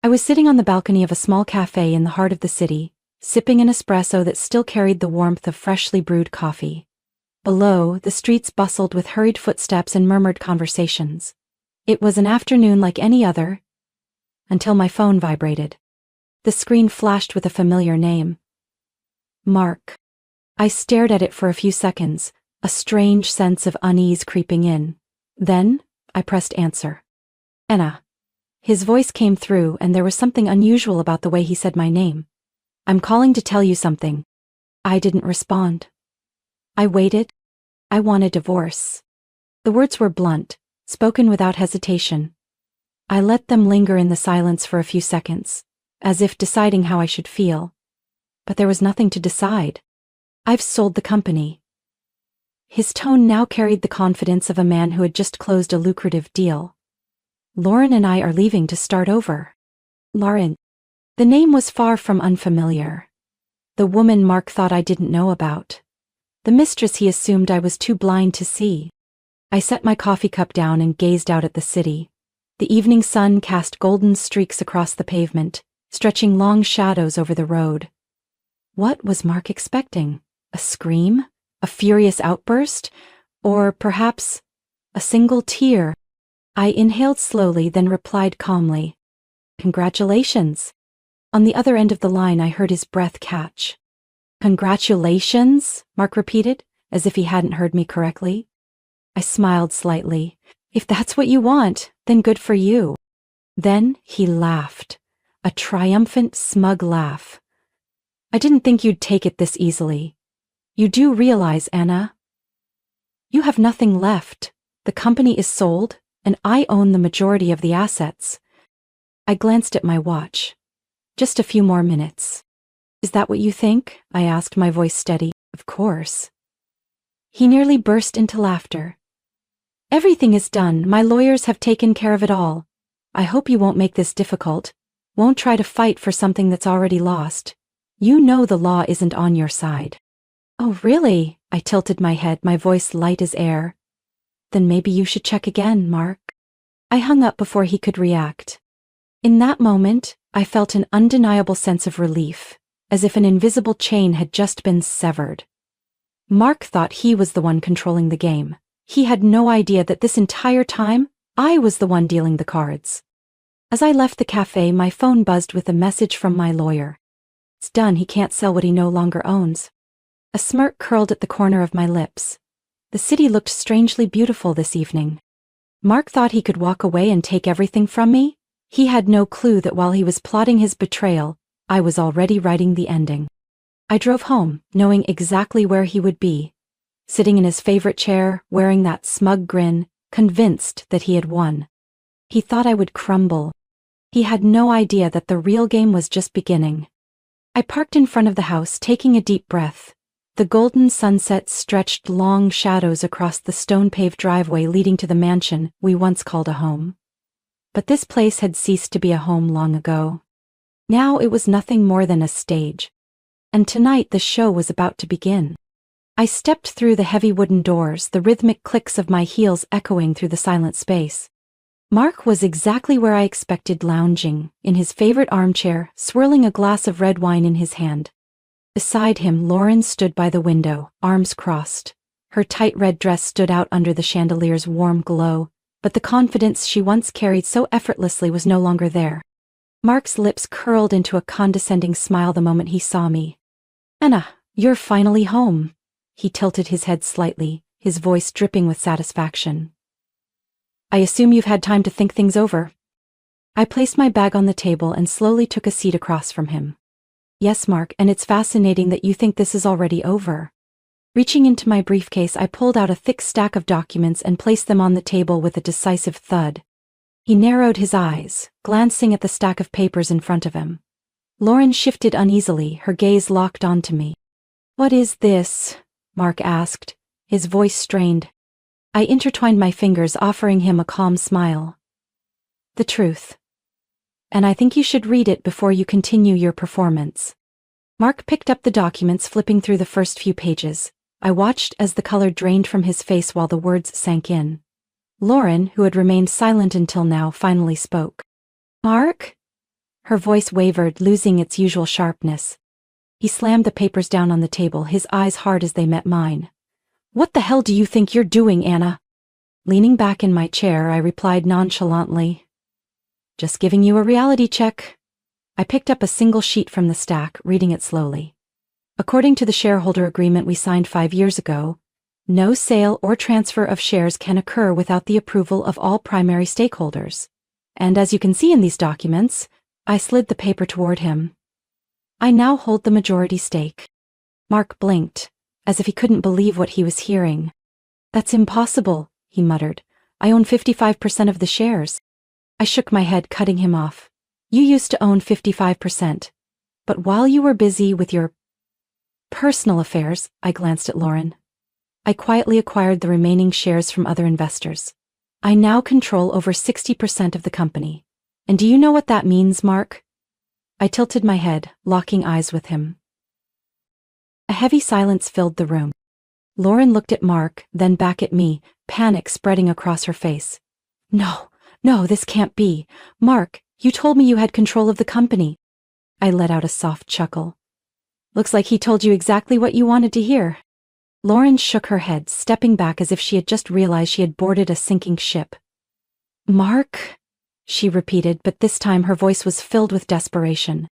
I was sitting on the balcony of a small cafe in the heart of the city, sipping an espresso that still carried the warmth of freshly brewed coffee. Below, the streets bustled with hurried footsteps and murmured conversations. It was an afternoon like any other, until my phone vibrated. The screen flashed with a familiar name. Mark. I stared at it for a few seconds, a strange sense of unease creeping in. Then, I pressed answer. Anna. His voice came through, and there was something unusual about the way he said my name. I'm calling to tell you something. I didn't respond. I waited. I want a divorce. The words were blunt, spoken without hesitation. I let them linger in the silence for a few seconds, as if deciding how I should feel. But there was nothing to decide. I've sold the company. His tone now carried the confidence of a man who had just closed a lucrative deal. Lauren and I are leaving to start over. Lauren. The name was far from unfamiliar. The woman Mark thought I didn't know about. The mistress he assumed I was too blind to see. I set my coffee cup down and gazed out at the city. The evening sun cast golden streaks across the pavement, stretching long shadows over the road. What was Mark expecting? A scream? A furious outburst? Or perhaps a single tear? I inhaled slowly, then replied calmly. Congratulations. On the other end of the line, I heard his breath catch. Congratulations, Mark repeated, as if he hadn't heard me correctly. I smiled slightly. If that's what you want, then good for you. Then he laughed. A triumphant, smug laugh. I didn't think you'd take it this easily. You do realize, Anna? You have nothing left. The company is sold, and I own the majority of the assets. I glanced at my watch. Just a few more minutes. Is that what you think? I asked, my voice steady. Of course. He nearly burst into laughter. Everything is done. My lawyers have taken care of it all. I hope you won't make this difficult. Won't try to fight for something that's already lost. You know the law isn't on your side. Oh, really? I tilted my head, my voice light as air. Then maybe you should check again, Mark. I hung up before he could react. In that moment, I felt an undeniable sense of relief, as if an invisible chain had just been severed. Mark thought he was the one controlling the game. He had no idea that this entire time, I was the one dealing the cards. As I left the cafe, my phone buzzed with a message from my lawyer. It's done, he can't sell what he no longer owns. A smirk curled at the corner of my lips. The city looked strangely beautiful this evening. Mark thought he could walk away and take everything from me? He had no clue that while he was plotting his betrayal, I was already writing the ending. I drove home, knowing exactly where he would be, sitting in his favorite chair, wearing that smug grin, convinced that he had won. He thought I would crumble. He had no idea that the real game was just beginning. I parked in front of the house, taking a deep breath. The golden sunset stretched long shadows across the stone-paved driveway leading to the mansion we once called a home. But this place had ceased to be a home long ago. Now it was nothing more than a stage. And tonight the show was about to begin. I stepped through the heavy wooden doors, the rhythmic clicks of my heels echoing through the silent space. Mark was exactly where I expected, lounging, in his favorite armchair, swirling a glass of red wine in his hand. Beside him, Lauren stood by the window, arms crossed. Her tight red dress stood out under the chandelier's warm glow, but the confidence she once carried so effortlessly was no longer there. Mark's lips curled into a condescending smile the moment he saw me. Anna, you're finally home. He tilted his head slightly, his voice dripping with satisfaction. I assume you've had time to think things over. I placed my bag on the table and slowly took a seat across from him. Yes, Mark, and it's fascinating that you think this is already over. Reaching into my briefcase, I pulled out a thick stack of documents and placed them on the table with a decisive thud. He narrowed his eyes, glancing at the stack of papers in front of him. Lauren shifted uneasily, her gaze locked onto me. What is this? Mark asked, his voice strained. I intertwined my fingers, offering him a calm smile. The truth. And I think you should read it before you continue your performance. Mark picked up the documents, flipping through the first few pages. I watched as the color drained from his face while the words sank in. Lauren, who had remained silent until now, finally spoke. Mark? Her voice wavered, losing its usual sharpness. He slammed the papers down on the table, his eyes hard as they met mine. "What the hell do you think you're doing, Anna?" Leaning back in my chair, I replied nonchalantly, "Just giving you a reality check." I picked up a single sheet from the stack, reading it slowly. According to the shareholder agreement we signed 5 years ago, no sale or transfer of shares can occur without the approval of all primary stakeholders. And as you can see in these documents, I slid the paper toward him. I now hold the majority stake. Mark blinked, as if he couldn't believe what he was hearing. "That's impossible," he muttered. "I own 55% of the shares." I shook my head, cutting him off. "You used to own 55%. But while you were busy with your personal affairs," I glanced at Lauren, "I quietly acquired the remaining shares from other investors. I now control over 60% of the company. And do you know what that means, Mark?" I tilted my head, locking eyes with him. A heavy silence filled the room. Lauren looked at Mark, then back at me, panic spreading across her face. No, this can't be. Mark, you told me you had control of the company." I let out a soft chuckle. "Looks like he told you exactly what you wanted to hear." Lauren shook her head, stepping back as if she had just realized she had boarded a sinking ship. "Mark?" she repeated, but this time her voice was filled with desperation.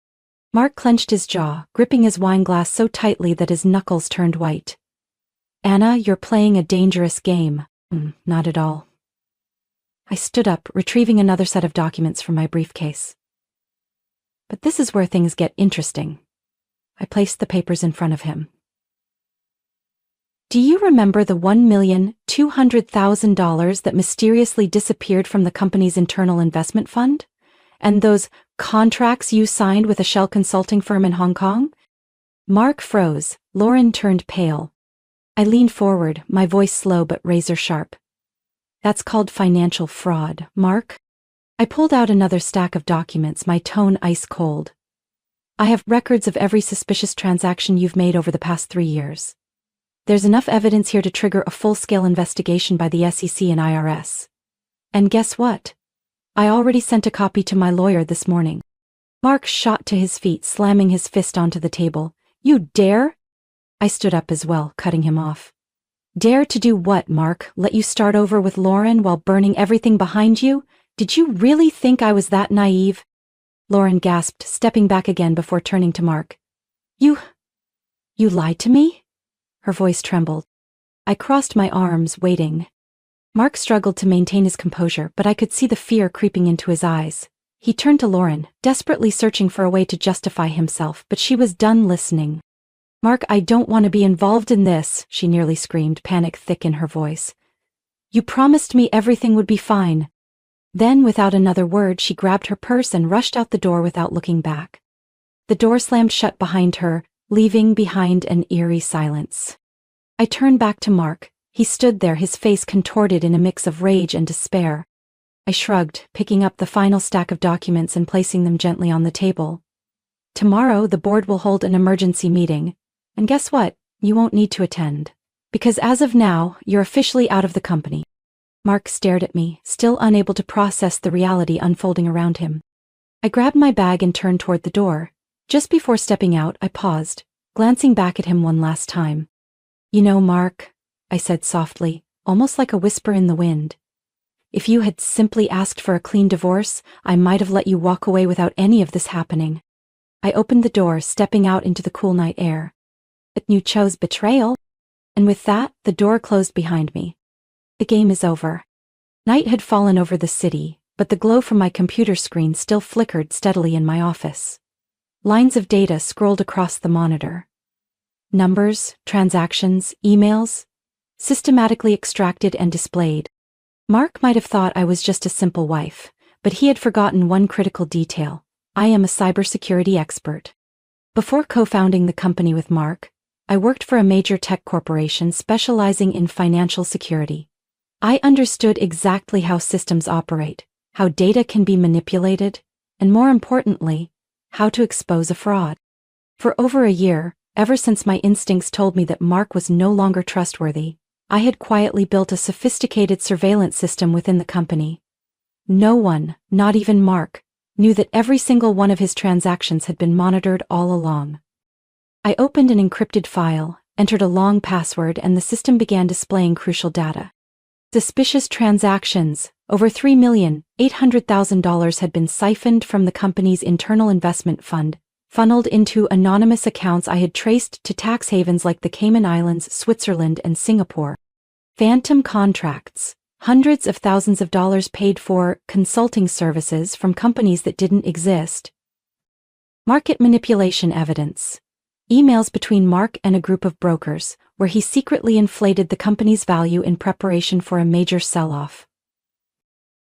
Mark clenched his jaw, gripping his wine glass so tightly that his knuckles turned white. "Anna, you're playing a dangerous game." Not at all." I stood up, retrieving another set of documents from my briefcase. "But this is where things get interesting." I placed the papers in front of him. "Do you remember the $1,200,000 that mysteriously disappeared from the company's internal investment fund? And those contracts you signed with a shell consulting firm in Hong Kong?" Mark froze. Lauren turned pale. I leaned forward, my voice slow but razor sharp. "That's called financial fraud, Mark." I pulled out another stack of documents, my tone ice cold. "I have records of every suspicious transaction you've made over the past 3 years. There's enough evidence here to trigger a full-scale investigation by the SEC and IRS. And guess what? I already sent a copy to my lawyer this morning." Mark shot to his feet, slamming his fist onto the table. "You dare?" I stood up as well, cutting him off. "Dare to do what, Mark? Let you start over with Lauren while burning everything behind you? Did you really think I was that naive?" Lauren gasped, stepping back again before turning to Mark. You lied to me?" Her voice trembled. I crossed my arms, waiting. Mark struggled to maintain his composure, but I could see the fear creeping into his eyes. He turned to Lauren, desperately searching for a way to justify himself, but she was done listening. "Mark, I don't want to be involved in this," she nearly screamed, panic thick in her voice. "You promised me everything would be fine." Then, without another word, she grabbed her purse and rushed out the door without looking back. The door slammed shut behind her, leaving behind an eerie silence. I turned back to Mark. He stood there, his face contorted in a mix of rage and despair. I shrugged, picking up the final stack of documents and placing them gently on the table. "Tomorrow, the board will hold an emergency meeting. And guess what? You won't need to attend. Because as of now, you're officially out of the company." Mark stared at me, still unable to process the reality unfolding around him. I grabbed my bag and turned toward the door. Just before stepping out, I paused, glancing back at him one last time. "You know, Mark," I said softly, almost like a whisper in the wind, "if you had simply asked for a clean divorce, I might have let you walk away without any of this happening." I opened the door, stepping out into the cool night air. "But you chose betrayal." And with that, the door closed behind me. The game is over. Night had fallen over the city, but the glow from my computer screen still flickered steadily in my office. Lines of data scrolled across the monitor. Numbers, transactions, emails, systematically extracted and displayed. Mark might have thought I was just a simple wife, but he had forgotten one critical detail. I am a cybersecurity expert. Before co-founding the company with Mark, I worked for a major tech corporation specializing in financial security. I understood exactly how systems operate, how data can be manipulated, and more importantly, how to expose a fraud. For over a year, ever since my instincts told me that Mark was no longer trustworthy, I had quietly built a sophisticated surveillance system within the company. No one, not even Mark, knew that every single one of his transactions had been monitored all along. I opened an encrypted file, entered a long password, and the system began displaying crucial data. Suspicious transactions. Over $3,800,000 had been siphoned from the company's internal investment fund, funneled into anonymous accounts I had traced to tax havens like the Cayman Islands, Switzerland, and Singapore. Phantom contracts. Hundreds of thousands of dollars paid for consulting services from companies that didn't exist. Market manipulation evidence. Emails between Mark and a group of brokers, where he secretly inflated the company's value in preparation for a major sell-off.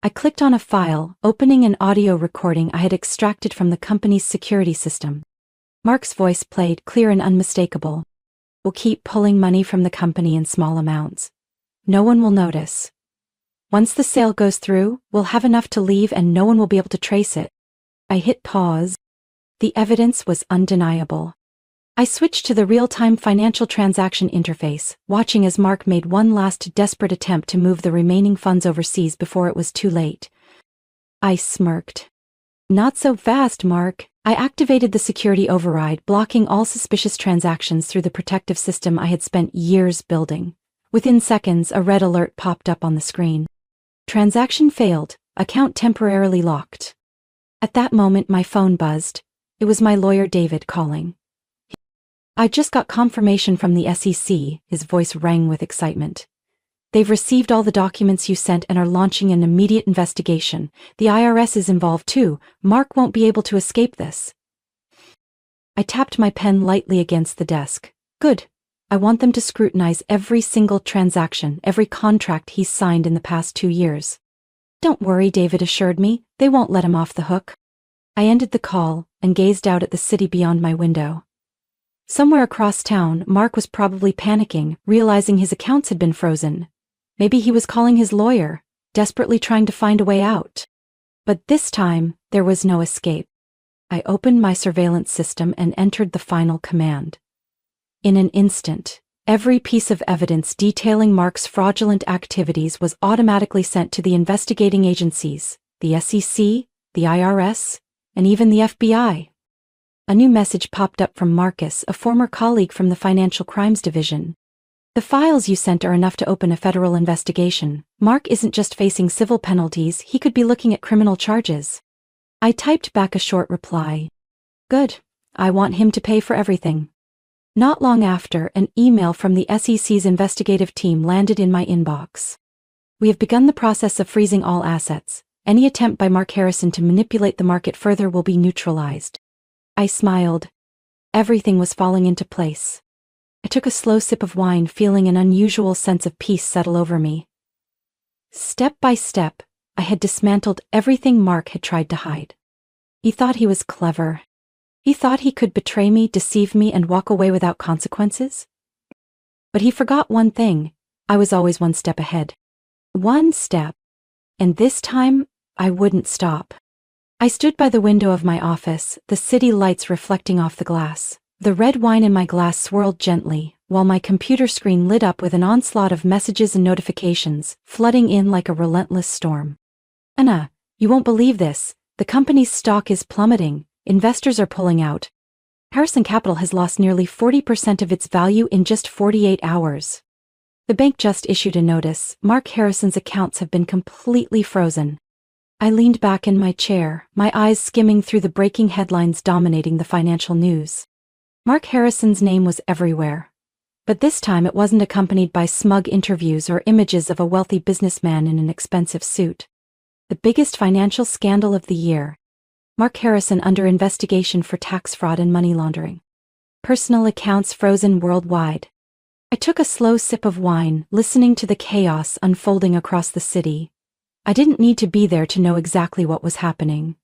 I clicked on a file, opening an audio recording I had extracted from the company's security system. Mark's voice played, clear and unmistakable. "We'll keep pulling money from the company in small amounts. No one will notice. Once the sale goes through, we'll have enough to leave and no one will be able to trace it." I hit pause. The evidence was undeniable. I switched to the real-time financial transaction interface, watching as Mark made one last desperate attempt to move the remaining funds overseas before it was too late. I smirked. "Not so fast, Mark." I activated the security override, blocking all suspicious transactions through the protective system I had spent years building. Within seconds, a red alert popped up on the screen. "Transaction failed. Account temporarily locked." At that moment, my phone buzzed. It was my lawyer David calling. "I just got confirmation from the SEC, his voice rang with excitement. "They've received all the documents you sent and are launching an immediate investigation. The IRS is involved too. Mark won't be able to escape this." I tapped my pen lightly against the desk. "Good. I want them to scrutinize every single transaction, every contract he's signed in the past 2 years." "Don't worry," David assured me. "They won't let him off the hook." I ended the call and gazed out at the city beyond my window. Somewhere across town, Mark was probably panicking, realizing his accounts had been frozen. Maybe he was calling his lawyer, desperately trying to find a way out. But this time, there was no escape. I opened my surveillance system and entered the final command. In an instant, every piece of evidence detailing Mark's fraudulent activities was automatically sent to the investigating agencies, the SEC, the IRS, and even the FBI. A new message popped up from Marcus, a former colleague from the Financial Crimes Division. "The files you sent are enough to open a federal investigation. Mark isn't just facing civil penalties, he could be looking at criminal charges." I typed back a short reply. "Good. I want him to pay for everything." Not long after, an email from the SEC's investigative team landed in my inbox. "We have begun the process of freezing all assets. Any attempt by Mark Harrison to manipulate the market further will be neutralized." I smiled. Everything was falling into place. I took a slow sip of wine, feeling an unusual sense of peace settle over me. Step by step, I had dismantled everything Mark had tried to hide. He thought he was clever. He thought he could betray me, deceive me, and walk away without consequences. But he forgot one thing. I was always one step ahead. One step. And this time, I wouldn't stop. I stood by the window of my office, the city lights reflecting off the glass. The red wine in my glass swirled gently, while my computer screen lit up with an onslaught of messages and notifications, flooding in like a relentless storm. "Anna, you won't believe this. The company's stock is plummeting. Investors are pulling out. Harrison Capital has lost nearly 40% of its value in just 48 hours. The bank just issued a notice. Mark Harrison's accounts have been completely frozen." I leaned back in my chair, my eyes skimming through the breaking headlines dominating the financial news. Mark Harrison's name was everywhere. But this time it wasn't accompanied by smug interviews or images of a wealthy businessman in an expensive suit. The biggest financial scandal of the year. Mark Harrison under investigation for tax fraud and money laundering. Personal accounts frozen worldwide. I took a slow sip of wine, listening to the chaos unfolding across the city. I didn't need to be there to know exactly what was happening.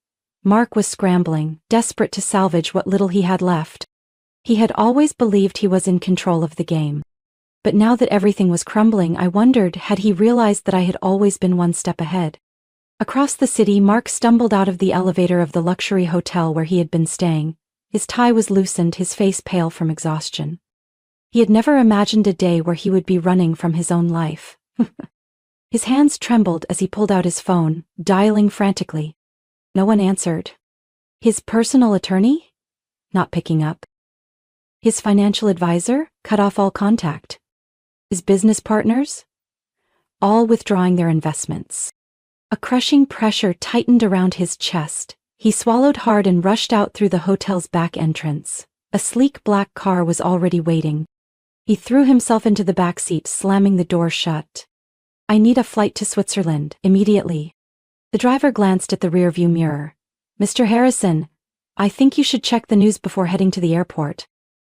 Mark was scrambling, desperate to salvage what little he had left. He had always believed he was in control of the game. But now that everything was crumbling, I wondered, had he realized that I had always been one step ahead? Across the city, Mark stumbled out of the elevator of the luxury hotel where he had been staying. His tie was loosened, his face pale from exhaustion. He had never imagined a day where he would be running from his own life. His hands trembled as he pulled out his phone, dialing frantically. No one answered. His personal attorney? Not picking up. His financial advisor? Cut off all contact. His business partners? All withdrawing their investments. A crushing pressure tightened around his chest. He swallowed hard and rushed out through the hotel's back entrance. A sleek black car was already waiting. He threw himself into the back seat, slamming the door shut. I need a flight to Switzerland, immediately. The driver glanced at the rearview mirror. Mr. Harrison, I think you should check the news before heading to the airport.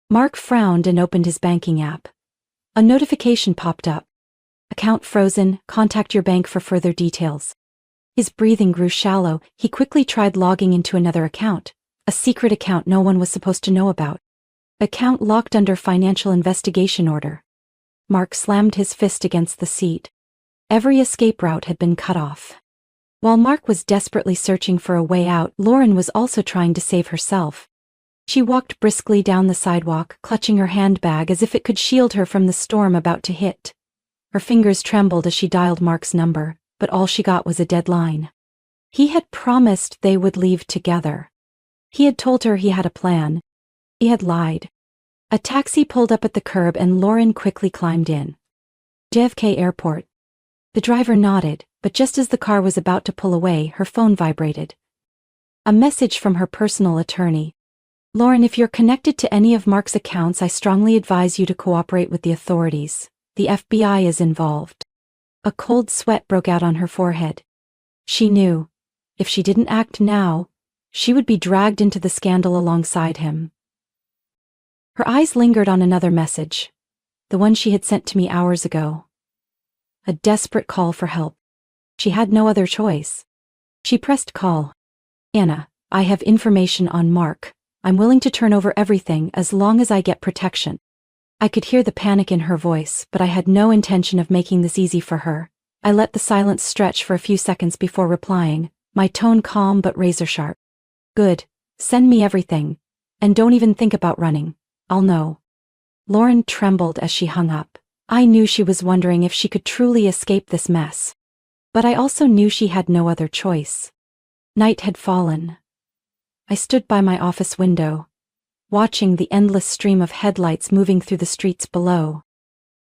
Mark frowned and opened his banking app. A notification popped up. Account frozen, contact your bank for further details. His breathing grew shallow. He quickly tried logging into another account. A secret account no one was supposed to know about. Account locked under financial investigation order. Mark slammed his fist against the seat. Every escape route had been cut off. While Mark was desperately searching for a way out, Lauren was also trying to save herself. She walked briskly down the sidewalk, clutching her handbag as if it could shield her from the storm about to hit. Her fingers trembled as she dialed Mark's number, but all she got was a dead line. He had promised they would leave together. He had told her he had a plan. He had lied. A taxi pulled up at the curb and Lauren quickly climbed in. JFK Airport. The driver nodded, but just as the car was about to pull away, her phone vibrated. A message from her personal attorney. Lauren, if you're connected to any of Mark's accounts, I strongly advise you to cooperate with the authorities. The FBI is involved. A cold sweat broke out on her forehead. She knew, if she didn't act now, she would be dragged into the scandal alongside him. Her eyes lingered on another message, the one she had sent to me hours ago. A desperate call for help. She had no other choice. She pressed call. Anna, I have information on Mark. I'm willing to turn over everything as long as I get protection. I could hear the panic in her voice, but I had no intention of making this easy for her. I let the silence stretch for a few seconds before replying, my tone calm but razor-sharp. Good. Send me everything. And don't even think about running. I'll know. Lauren trembled as she hung up. I knew she was wondering if she could truly escape this mess. But I also knew she had no other choice. Night had fallen. I stood by my office window, watching the endless stream of headlights moving through the streets below.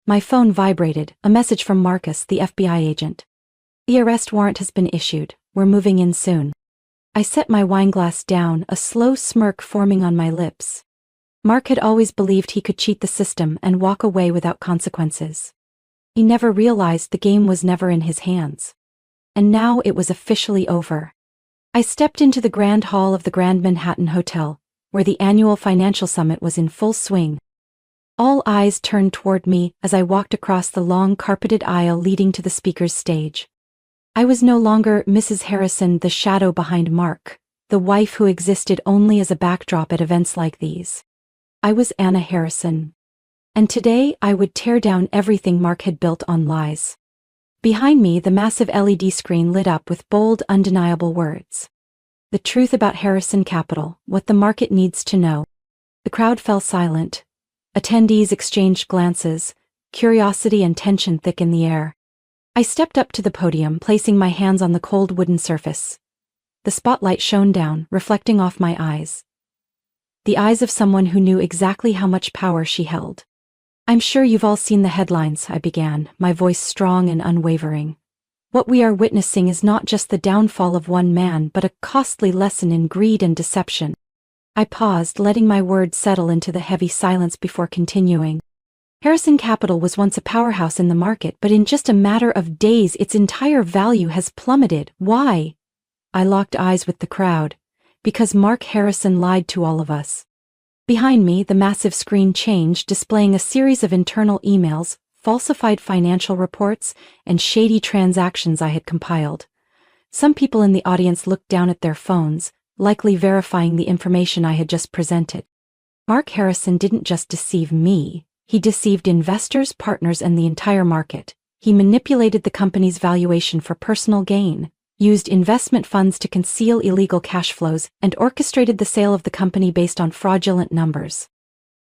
My phone vibrated, a message from Marcus, the FBI agent. The arrest warrant has been issued. We're moving in soon. I set my wineglass down, a slow smirk forming on my lips. Mark had always believed he could cheat the system and walk away without consequences. He never realized the game was never in his hands. And now it was officially over. I stepped into the grand hall of the Grand Manhattan Hotel, where the annual financial summit was in full swing. All eyes turned toward me as I walked across the long carpeted aisle leading to the speaker's stage. I was no longer Mrs. Harrison, the shadow behind Mark, the wife who existed only as a backdrop at events like these. I was Anna Harrison. And today I would tear down everything Mark had built on lies. Behind me, the massive LED screen lit up with bold, undeniable words. The truth about Harrison Capital, what the market needs to know. The crowd fell silent. Attendees exchanged glances, curiosity and tension thick in the air. I stepped up to the podium, placing my hands on the cold wooden surface. The spotlight shone down, reflecting off my eyes. The eyes of someone who knew exactly how much power she held. I'm sure you've all seen the headlines, I began, my voice strong and unwavering. What we are witnessing is not just the downfall of one man, but a costly lesson in greed and deception. I paused, letting my words settle into the heavy silence before continuing. Harrison Capital was once a powerhouse in the market, but in just a matter of days its entire value has plummeted. Why? I locked eyes with the crowd. Because Mark Harrison lied to all of us. Behind me, the massive screen changed, displaying a series of internal emails, falsified financial reports, and shady transactions I had compiled. Some people in the audience looked down at their phones, likely verifying the information I had just presented. Mark Harrison didn't just deceive me, he deceived investors, partners, and the entire market. He manipulated the company's valuation for personal gain, used investment funds to conceal illegal cash flows, and orchestrated the sale of the company based on fraudulent numbers.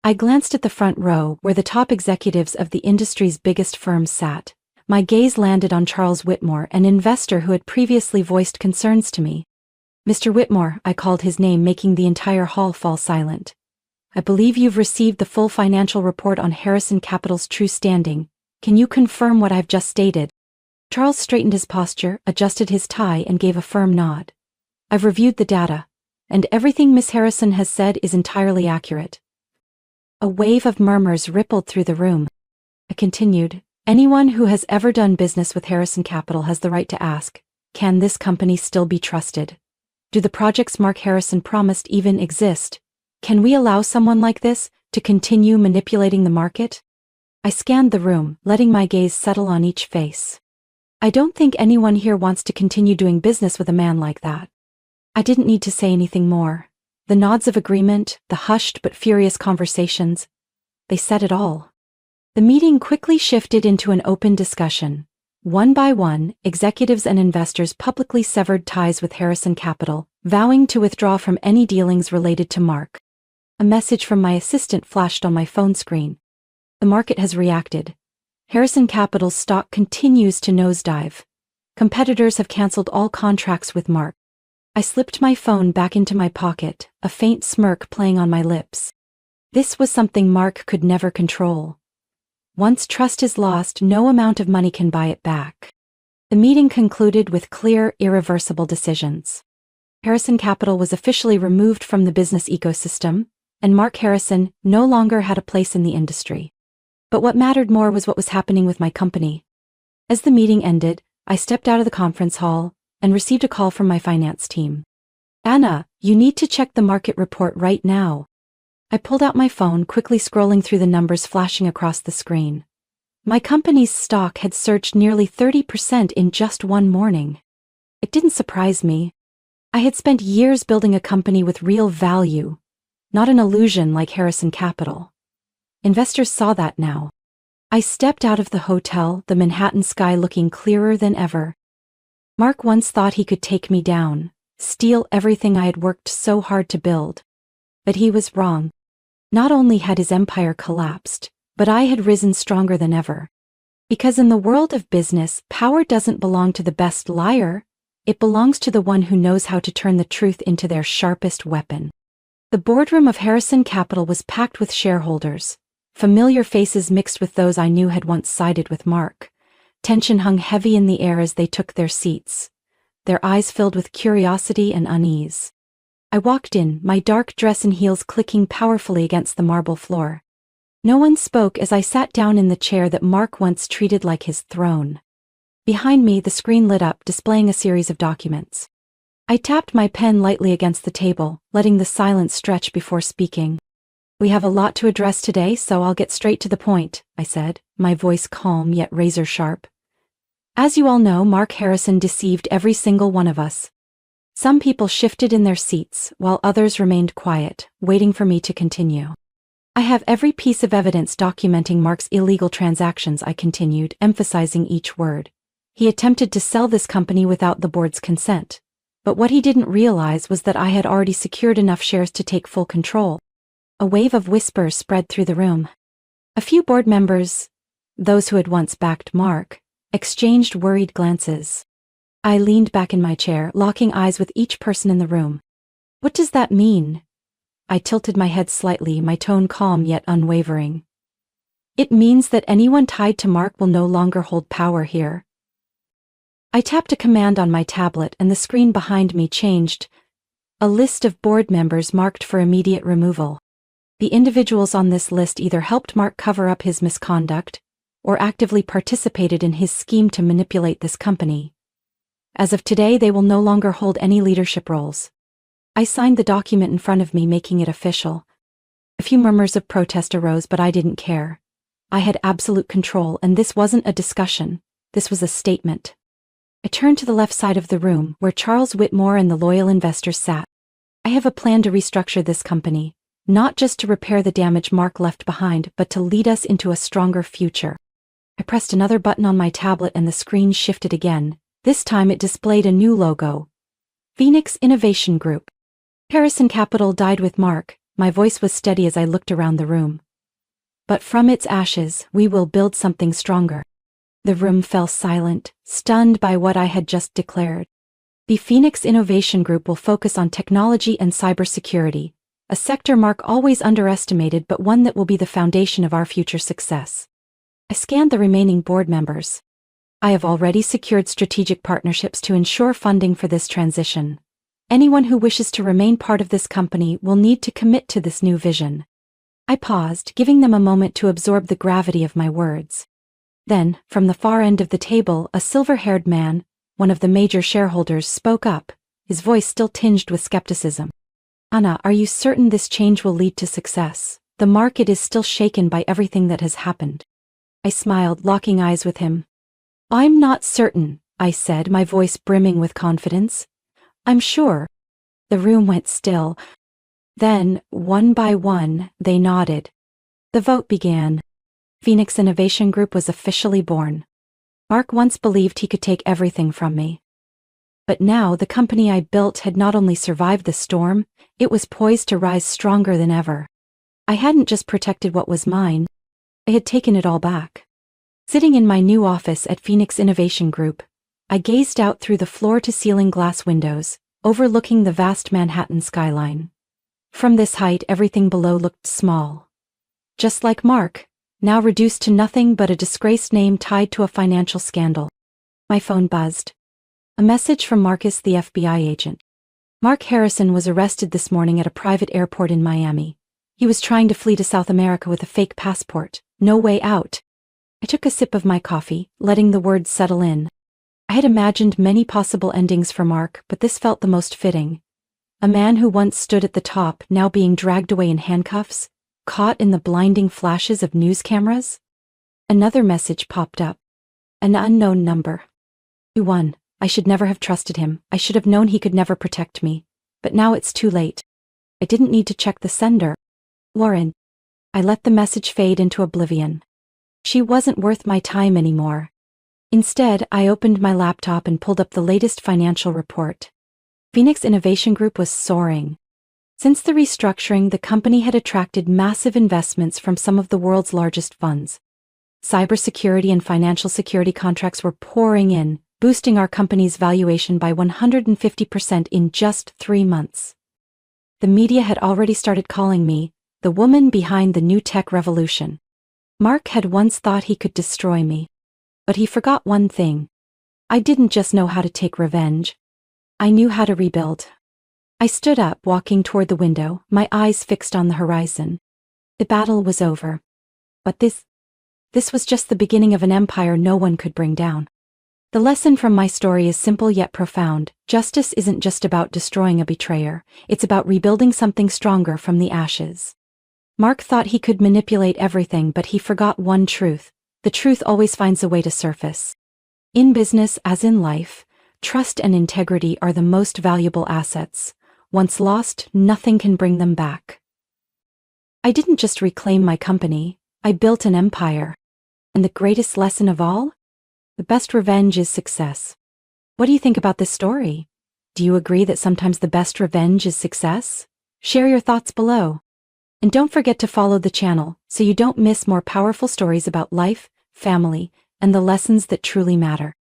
I glanced at the front row, where the top executives of the industry's biggest firms sat. My gaze landed on Charles Whitmore, an investor who had previously voiced concerns to me. Mr. Whitmore, I called his name, making the entire hall fall silent. I believe you've received the full financial report on Harrison Capital's true standing. Can you confirm what I've just stated? Charles straightened his posture, adjusted his tie, and gave a firm nod. I've reviewed the data, and everything Miss Harrison has said is entirely accurate. A wave of murmurs rippled through the room. I continued, anyone who has ever done business with Harrison Capital has the right to ask, can this company still be trusted? Do the projects Mark Harrison promised even exist? Can we allow someone like this to continue manipulating the market? I scanned the room, letting my gaze settle on each face. I don't think anyone here wants to continue doing business with a man like that. I didn't need to say anything more. The nods of agreement, the hushed but furious conversations, they said it all. The meeting quickly shifted into an open discussion. One by one, executives and investors publicly severed ties with Harrison Capital, vowing to withdraw from any dealings related to Mark. A message from my assistant flashed on my phone screen. The market has reacted. Harrison Capital's stock continues to nosedive. Competitors have canceled all contracts with Mark. I slipped my phone back into my pocket, a faint smirk playing on my lips. This was something Mark could never control. Once trust is lost, no amount of money can buy it back. The meeting concluded with clear, irreversible decisions. Harrison Capital was officially removed from the business ecosystem, and Mark Harrison no longer had a place in the industry. But what mattered more was what was happening with my company. As the meeting ended, I stepped out of the conference hall and received a call from my finance team. Anna, you need to check the market report right now. I pulled out my phone, quickly scrolling through the numbers flashing across the screen. My company's stock had surged nearly 30% in just one morning. It didn't surprise me. I had spent years building a company with real value, not an illusion like Harrison Capital. Investors saw that now. I stepped out of the hotel, the Manhattan sky looking clearer than ever. Mark once thought he could take me down, steal everything I had worked so hard to build. But he was wrong. Not only had his empire collapsed, but I had risen stronger than ever. Because in the world of business, power doesn't belong to the best liar, it belongs to the one who knows how to turn the truth into their sharpest weapon. The boardroom of Harrison Capital was packed with shareholders, familiar faces mixed with those I knew had once sided with Mark. Tension hung heavy in the air as they took their seats, their eyes filled with curiosity and unease. I walked in, my dark dress and heels clicking powerfully against the marble floor. No one spoke as I sat down in the chair that Mark once treated like his throne. Behind me, the screen lit up, displaying a series of documents. I tapped my pen lightly against the table, letting the silence stretch before speaking. We have a lot to address today, so I'll get straight to the point, I said, my voice calm yet razor sharp. As you all know, Mark Harrison deceived every single one of us. Some people shifted in their seats, while others remained quiet, waiting for me to continue. I have every piece of evidence documenting Mark's illegal transactions, I continued, emphasizing each word. He attempted to sell this company without the board's consent. But what he didn't realize was that I had already secured enough shares to take full control. A wave of whispers spread through the room. A few board members, those who had once backed Mark, exchanged worried glances. I leaned back in my chair, locking eyes with each person in the room. What does that mean? I tilted my head slightly, my tone calm yet unwavering. It means that anyone tied to Mark will no longer hold power here. I tapped a command on my tablet and the screen behind me changed. A list of board members marked for immediate removal. The individuals on this list either helped Mark cover up his misconduct or actively participated in his scheme to manipulate this company. As of today, they will no longer hold any leadership roles. I signed the document in front of me, making it official. A few murmurs of protest arose, but I didn't care. I had absolute control, and this wasn't a discussion. This was a statement. I turned to the left side of the room, where Charles Whitmore and the loyal investors sat. I have a plan to restructure this company, not just to repair the damage Mark left behind, but to lead us into a stronger future. I pressed another button on my tablet and the screen shifted again. This time it displayed a new logo. Phoenix Innovation Group. Harrison Capital died with Mark. My voice was steady as I looked around the room. But from its ashes, we will build something stronger. The room fell silent, stunned by what I had just declared. The Phoenix Innovation Group will focus on technology and cybersecurity, a sector Mark always underestimated but one that will be the foundation of our future success. I scanned the remaining board members. I have already secured strategic partnerships to ensure funding for this transition. Anyone who wishes to remain part of this company will need to commit to this new vision. I paused, giving them a moment to absorb the gravity of my words. Then, from the far end of the table, a silver-haired man, one of the major shareholders, spoke up, his voice still tinged with skepticism. Anna, are you certain this change will lead to success? The market is still shaken by everything that has happened. I smiled, locking eyes with him. I'm not certain, I said, my voice brimming with confidence. I'm sure. The room went still. Then, one by one, they nodded. The vote began. Phoenix Innovation Group was officially born. Mark once believed he could take everything from me. But now the company I built had not only survived the storm, it was poised to rise stronger than ever. I hadn't just protected what was mine, I had taken it all back. Sitting in my new office at Phoenix Innovation Group, I gazed out through the floor-to-ceiling glass windows, overlooking the vast Manhattan skyline. From this height, everything below looked small. Just like Mark, now reduced to nothing but a disgraced name tied to a financial scandal. My phone buzzed. A message from Marcus, the FBI agent. Mark Harrison was arrested this morning at a private airport in Miami. He was trying to flee to South America with a fake passport. No way out. I took a sip of my coffee, letting the words settle in. I had imagined many possible endings for Mark, but this felt the most fitting. A man who once stood at the top, now being dragged away in handcuffs, caught in the blinding flashes of news cameras? Another message popped up. An unknown number. 1. I should never have trusted him. I should have known he could never protect me. But now it's too late. I didn't need to check the sender. Lauren. I let the message fade into oblivion. She wasn't worth my time anymore. Instead, I opened my laptop and pulled up the latest financial report. Phoenix Innovation Group was soaring. Since the restructuring, the company had attracted massive investments from some of the world's largest funds. Cybersecurity and financial security contracts were pouring in, boosting our company's valuation by 150% in just 3 months. The media had already started calling me the woman behind the new tech revolution. Mark had once thought he could destroy me. But he forgot one thing. I didn't just know how to take revenge. I knew how to rebuild. I stood up, walking toward the window, my eyes fixed on the horizon. The battle was over. But this was just the beginning of an empire no one could bring down. The lesson from my story is simple yet profound. Justice isn't just about destroying a betrayer, it's about rebuilding something stronger from the ashes. Mark thought he could manipulate everything, but he forgot one truth. The truth always finds a way to surface. In business, as in life, trust and integrity are the most valuable assets. Once lost, nothing can bring them back. I didn't just reclaim my company, I built an empire. And the greatest lesson of all? The best revenge is success. What do you think about this story? Do you agree that sometimes the best revenge is success? Share your thoughts below. And don't forget to follow the channel so you don't miss more powerful stories about life, family, and the lessons that truly matter.